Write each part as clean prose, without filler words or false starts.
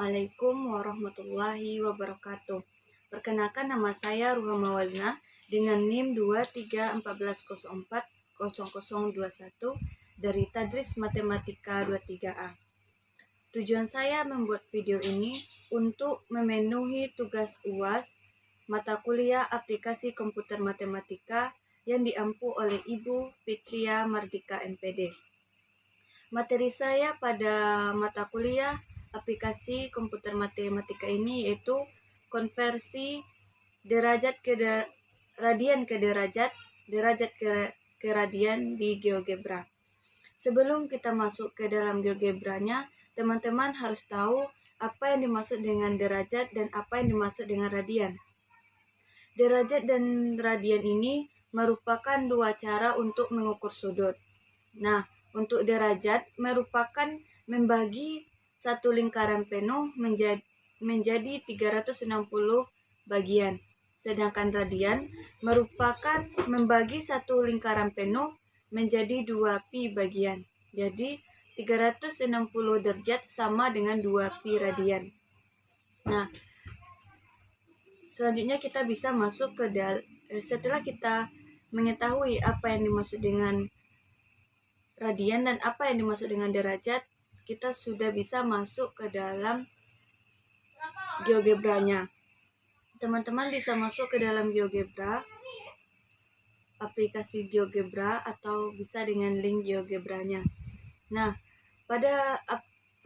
Assalamualaikum warahmatullahi wabarakatuh. Perkenalkan, nama saya Ruhama Walina dengan NIM 2314040021 dari Tadris Matematika 23A. Tujuan saya membuat video ini untuk memenuhi tugas UAS mata kuliah aplikasi komputer matematika yang diampu oleh Ibu Fitria Mardika MPD. Materi saya pada mata kuliah aplikasi komputer matematika ini yaitu konversi derajat ke radian ke derajat, derajat ke radian di GeoGebra. Sebelum kita masuk ke dalam GeoGebranya, teman-teman harus tahu apa yang dimaksud dengan derajat dan apa yang dimaksud dengan radian. Derajat dan radian ini merupakan dua cara untuk mengukur sudut. Nah, untuk derajat merupakan membagi satu lingkaran penuh menjadi 360 bagian. Sedangkan radian merupakan membagi satu lingkaran penuh menjadi 2pi bagian. Jadi 360 derajat sama dengan 2pi radian. Nah, selanjutnya kita bisa masuk ke setelah kita mengetahui apa yang dimaksud dengan radian dan apa yang dimaksud dengan derajat, kita sudah bisa masuk ke dalam GeoGebranya. Teman-teman bisa masuk ke dalam GeoGebra, aplikasi GeoGebra, atau bisa dengan link GeoGebranya. Nah, pada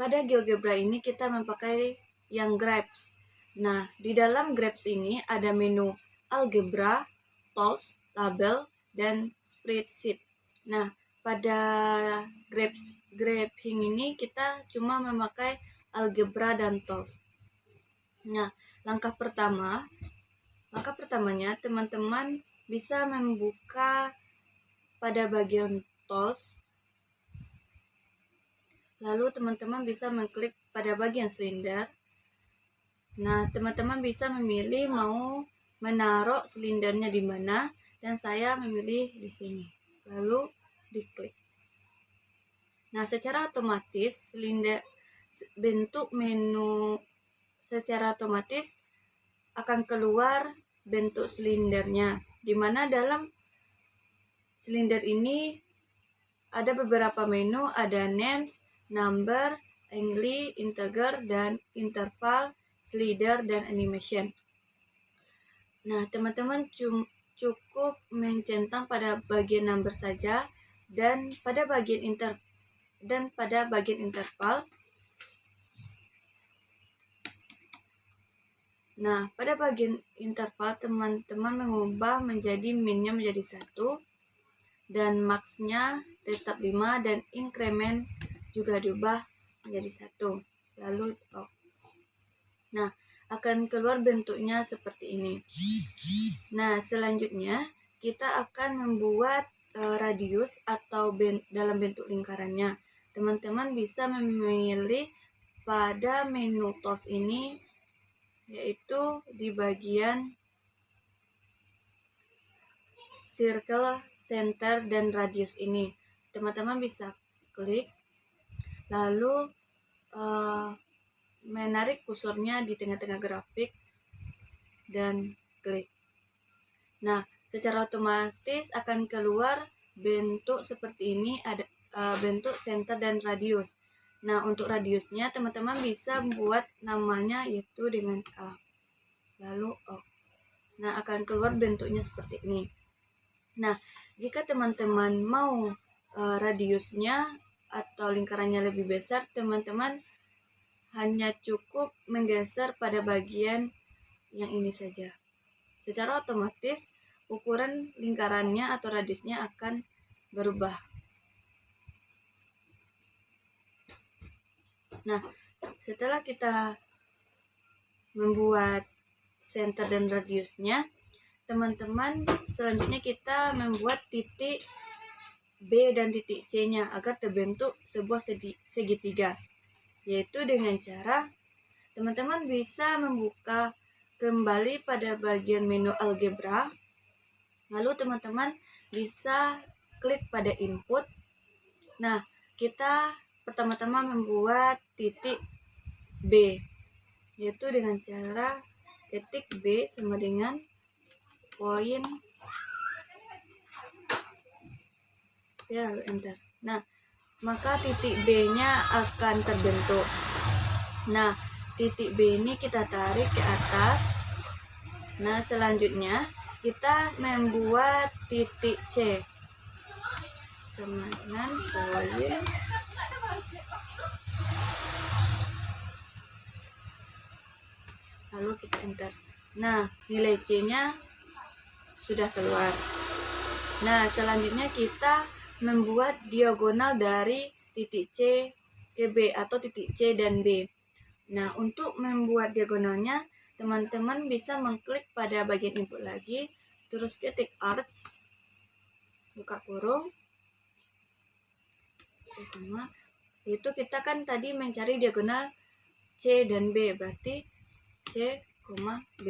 GeoGebra ini kita memakai yang Graph. Nah, di dalam Graph ini ada menu Algebra, Tools, Tabel, dan Spreadsheet. Nah, pada graphing ini kita cuma memakai algebra dan tools. Nah, langkah pertamanya teman-teman bisa membuka pada bagian tools. Lalu teman-teman bisa mengklik pada bagian silinder. Nah, teman-teman bisa memilih mau menaruh silindernya di mana, dan saya memilih di sini. Lalu diklik. Nah, secara otomatis bentuk menu secara otomatis akan keluar bentuk silindernya, di mana dalam silinder ini ada beberapa menu, ada names, number, angle, integer, dan interval, slider, dan animation. Nah, teman-teman cukup mencentang pada bagian number saja, dan pada bagian interval. Nah, pada bagian interval teman-teman mengubah menjadi minnya menjadi 1, dan max-nya tetap 5, dan increment juga diubah menjadi 1. Lalu Nah, akan keluar bentuknya seperti ini. Nah, selanjutnya kita akan membuat radius atau dalam bentuk lingkarannya. Teman-teman bisa memilih pada menu tools ini, yaitu di bagian circle, center, dan radius ini. Teman-teman bisa klik, lalu menarik kursornya di tengah-tengah grafik dan klik. Nah, secara otomatis akan keluar bentuk seperti ini, ada bentuk center dan radius. Nah, untuk radiusnya teman-teman bisa buat namanya yaitu dengan A. Lalu O. Nah, akan keluar bentuknya seperti ini. Nah, jika teman-teman mau radiusnya atau lingkarannya lebih besar, teman-teman hanya cukup menggeser pada bagian yang ini saja. Secara otomatis ukuran lingkarannya atau radiusnya akan berubah. Nah, setelah kita membuat center dan radiusnya, teman-teman selanjutnya kita membuat titik B dan titik C-nya agar terbentuk sebuah segitiga, yaitu dengan cara teman-teman bisa membuka kembali pada bagian menu algebra, lalu teman-teman bisa klik pada input. Nah, kita pertama-tama membuat titik B. yaitu dengan cara ketik B sama dengan poin C lalu enter. Nah, maka titik B-nya akan terbentuk. Nah, titik B ini kita tarik ke atas. Nah, selanjutnya kita membuat titik C sama dengan poin lalu kita enter. Nah, nilai C-nya sudah keluar. Nah, selanjutnya kita membuat diagonal dari titik C ke B atau titik C dan B. Nah, untuk membuat diagonalnya, teman-teman bisa mengklik pada bagian input lagi, terus ketik arts, buka kurung, itu kita kan tadi mencari diagonal C dan B, berarti C, B, B,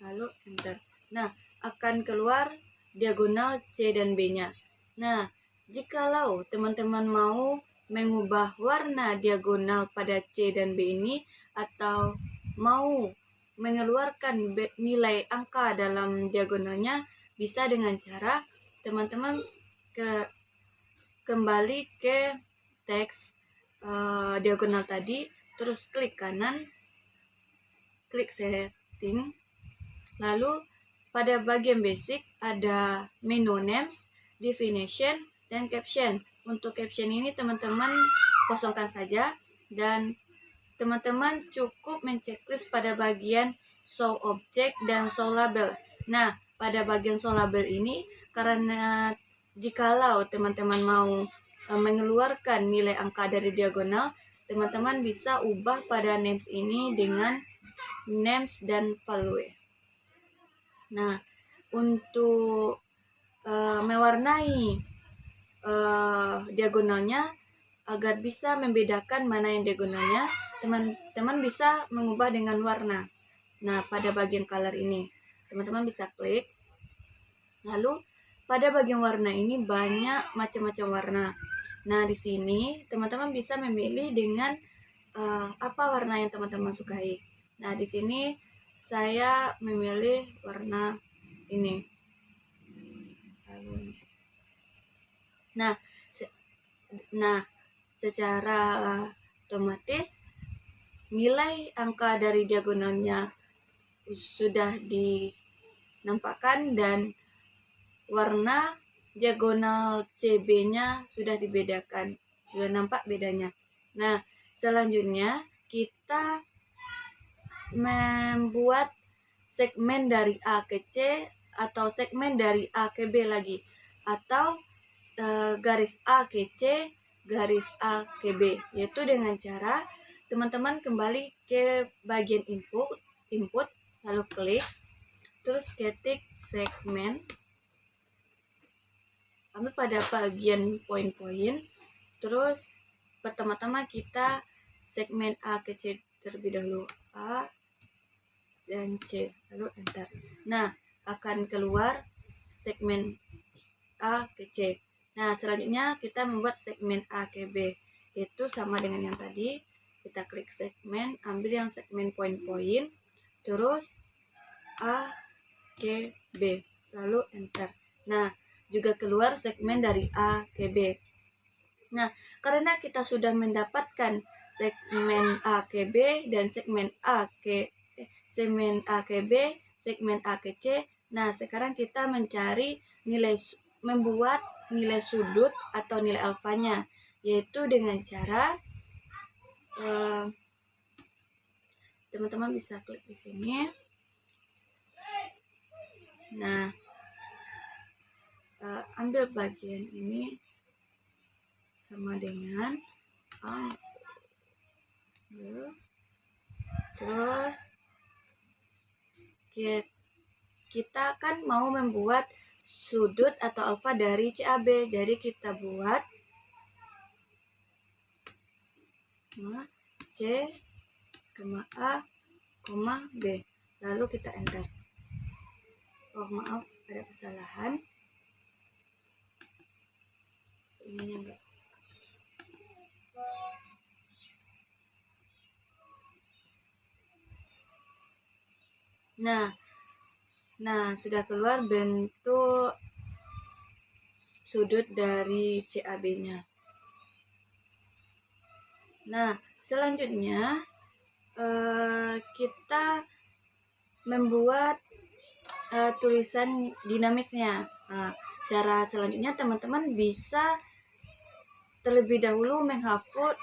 lalu enter. Nah, akan keluar diagonal C dan B-nya. Nah, jikalau teman-teman mau mengubah warna diagonal pada C dan B ini, atau mau mengeluarkan nilai angka dalam diagonalnya, bisa dengan cara teman-teman kembali ke teks diagonal tadi, terus klik kanan, klik setting, lalu pada bagian basic ada menu names, definition, dan caption. Untuk caption ini teman-teman kosongkan saja, dan teman-teman cukup menceklis pada bagian show object dan show label. Nah, pada bagian show label ini, karena jikalau teman-teman mau mengeluarkan nilai angka dari diagonal, teman-teman bisa ubah pada names ini dengan names dan value. Nah, untuk mewarnai diagonalnya agar bisa membedakan mana yang diagonalnya, teman-teman bisa mengubah dengan warna. Nah, pada bagian color ini teman-teman bisa klik, lalu pada bagian warna ini banyak macam-macam warna. Nah, di sini teman-teman bisa memilih dengan apa warna yang teman-teman sukai. Nah, di sini saya memilih warna ini. Nah, secara otomatis nilai angka dari diagonalnya sudah dinampakkan dan warna diagonal CB-nya sudah dibedakan, sudah nampak bedanya. Nah, selanjutnya kita membuat segmen dari A ke C atau segmen dari A ke B lagi, atau garis A ke C, garis A ke B, yaitu dengan cara teman-teman kembali ke bagian input lalu klik, terus ketik segmen, ambil pada bagian poin-poin, terus pertama-tama kita segmen A ke C terlebih dahulu, A dan C, lalu enter. Nah, akan keluar segmen A ke C. Nah, selanjutnya kita membuat segmen A ke B, itu sama dengan yang tadi. Kita klik segmen, ambil yang segmen poin-poin, terus A ke B, lalu enter. Nah, juga keluar segmen dari A ke B. Nah, karena kita sudah mendapatkan segmen A ke B dan segmen A ke B, segmen A ke C. Nah, sekarang kita mencari membuat nilai sudut atau nilai alfanya, yaitu dengan cara teman-teman bisa klik di sini. Nah, ambil bagian ini sama dengan terus kita kan mau membuat sudut atau alfa dari CAB, jadi kita buat C, A, B, lalu kita enter. Oh, maaf, ada kesalahan. Ini enggak. Nah, sudah keluar bentuk sudut dari CAB-nya. Nah, selanjutnya kita membuat tulisan dinamisnya. Nah, cara selanjutnya teman-teman bisa terlebih dahulu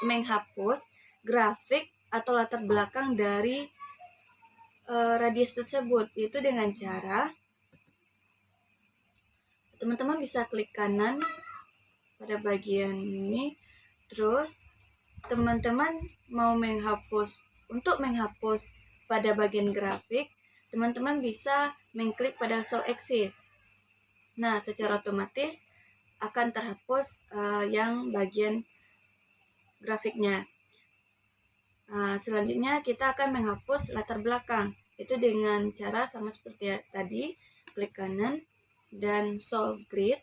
menghapus grafik atau latar belakang dari radius tersebut, yaitu dengan cara teman-teman bisa klik kanan pada bagian ini, terus teman-teman mau untuk menghapus pada bagian grafik, teman-teman bisa mengklik pada show axis. Nah, secara otomatis akan terhapus yang bagian grafiknya. Selanjutnya kita akan menghapus latar belakang, itu dengan cara sama seperti tadi, klik kanan dan show grid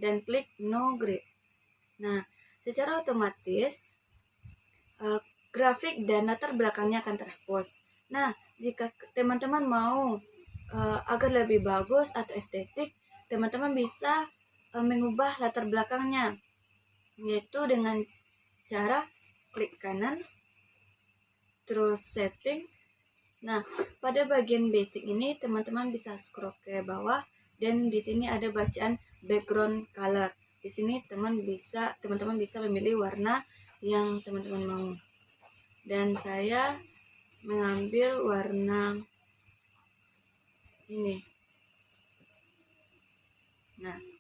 dan klik no grid. Nah, secara otomatis grafik dan latar belakangnya akan terhapus. Nah, jika teman-teman mau agar lebih bagus atau estetik, teman-teman bisa mengubah latar belakangnya, yaitu dengan cara klik kanan terus setting. Nah, pada bagian basic ini teman-teman bisa scroll ke bawah dan di sini ada bacaan background color. Di sini teman-teman bisa memilih warna yang teman-teman mau. Dan saya mengambil warna ini. Nah,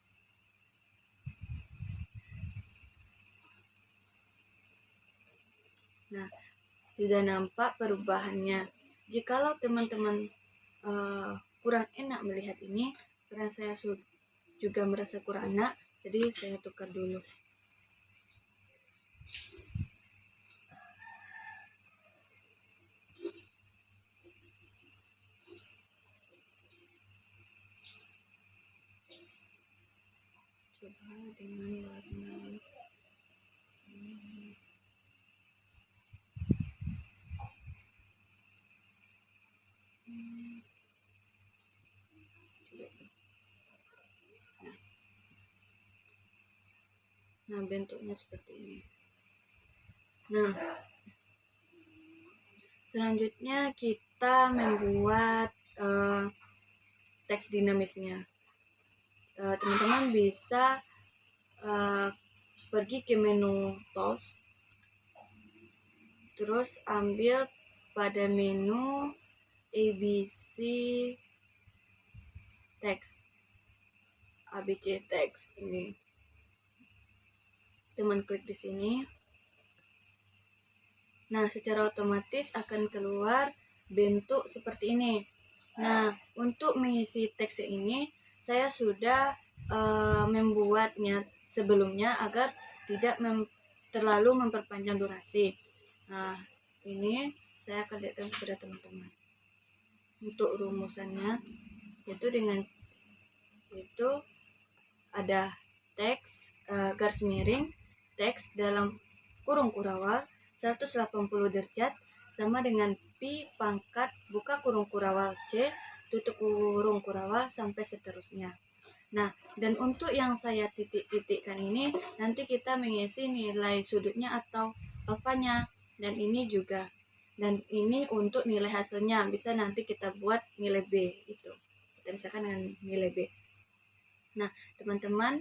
sudah nampak perubahannya. Jikalau teman-teman kurang enak melihat ini, karena saya juga merasa kurang enak, jadi saya tukar dulu. Coba dengan warna ini. Nah, bentuknya seperti ini. Nah, selanjutnya kita membuat teks dinamisnya. Teman-teman bisa pergi ke menu tools, terus ambil pada menu ABC text, ABC text ini. Teman klik di sini. Nah, secara otomatis akan keluar bentuk seperti ini. Nah, untuk mengisi teks ini saya sudah membuatnya sebelumnya agar tidak terlalu memperpanjang durasi. Nah, ini saya akan lihatkan kepada teman-teman. Untuk rumusannya yaitu ada teks garis miring teks dalam kurung kurawal 180 derajat sama dengan pi pangkat buka kurung kurawal C tutup kurung kurawal sampai seterusnya. Nah, dan untuk yang saya titik-titikkan ini nanti kita mengisi nilai sudutnya atau alfanya, dan ini juga, dan ini untuk nilai hasilnya bisa nanti kita buat nilai B, itu kita misalkan dengan nilai B. Nah, teman-teman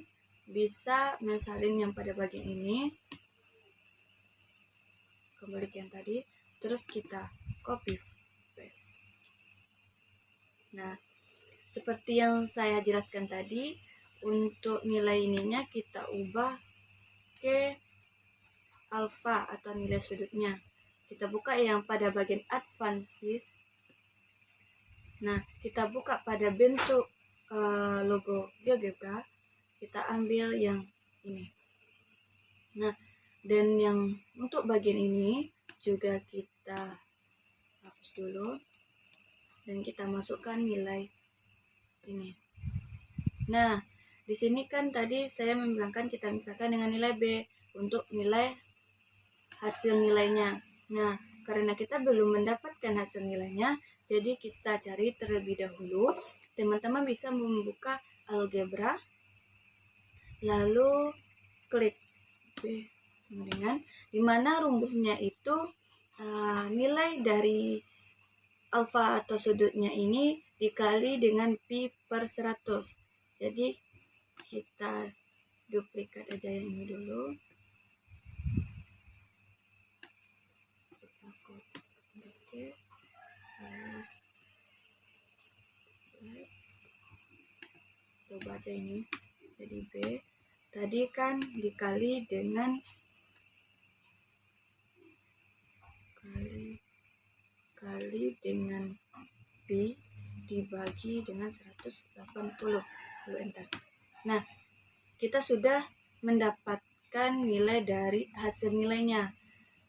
bisa mensalin yang pada bagian ini, kembali ke yang tadi, terus kita copy paste. Nah, seperti yang saya jelaskan tadi, untuk nilai ininya kita ubah ke alfa atau nilai sudutnya. Kita buka yang pada bagian advances. Nah, kita buka pada bentuk logo GeoGebra, kita ambil yang ini. Nah, dan yang untuk bagian ini juga kita hapus dulu dan kita masukkan nilai ini. Nah, di sini kan tadi saya membilangkan kita misalkan dengan nilai B untuk nilai hasil nilainya. Nah, karena kita belum mendapatkan hasil nilainya, jadi kita cari terlebih dahulu. Teman-teman bisa membuka algebra, lalu klik B sama dengan, dimana rumusnya itu nilai dari alfa atau sudutnya ini dikali dengan pi per 100. Jadi kita duplikat aja yang ini dulu. Kita copy, lalu coba aja ini. Jadi B tadi kan dikali dengan kali dengan B dibagi dengan 180. Lalu enter. Nah, kita sudah mendapatkan nilai dari hasil nilainya.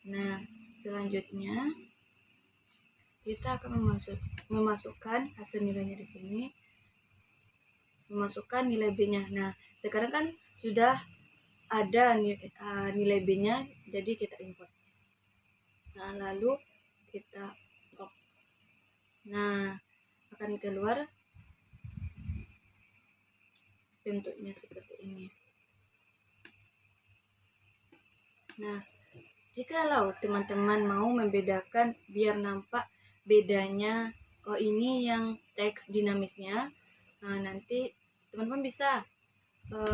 Nah, selanjutnya kita akan memasukkan hasil nilainya di sini, memasukkan nilai B-nya. Nah, sekarang kan sudah ada nilai B-nya, jadi kita import. Nah, lalu kita lock. Nah, akan keluar bentuknya seperti ini. Nah, jikalau teman-teman mau membedakan biar nampak bedanya, oh ini yang teks dinamisnya, nah nanti teman-teman bisa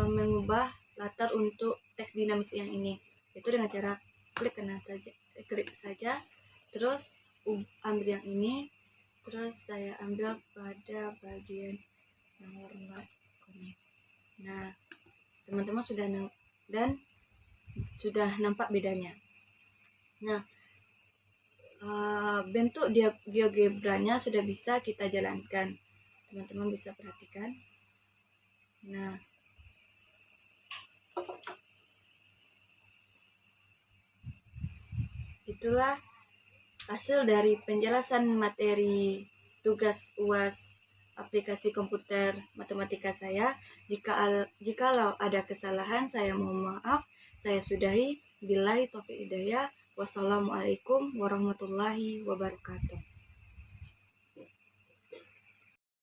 mengubah latar untuk teks dinamis yang ini, itu dengan cara klik saja, terus ambil yang ini, terus saya ambil pada bagian yang warna kuning. Nah, teman-teman sudah nampak bedanya. Nah, bentuk GeoGebranya sudah bisa kita jalankan. Teman-teman bisa perhatikan. Nah, itulah hasil dari penjelasan materi tugas UAS aplikasi komputer matematika saya. Jikalau ada kesalahan, saya mohon maaf. Saya sudahi. Billahi taufiq hidayah. Wassalamualaikum warahmatullahi wabarakatuh.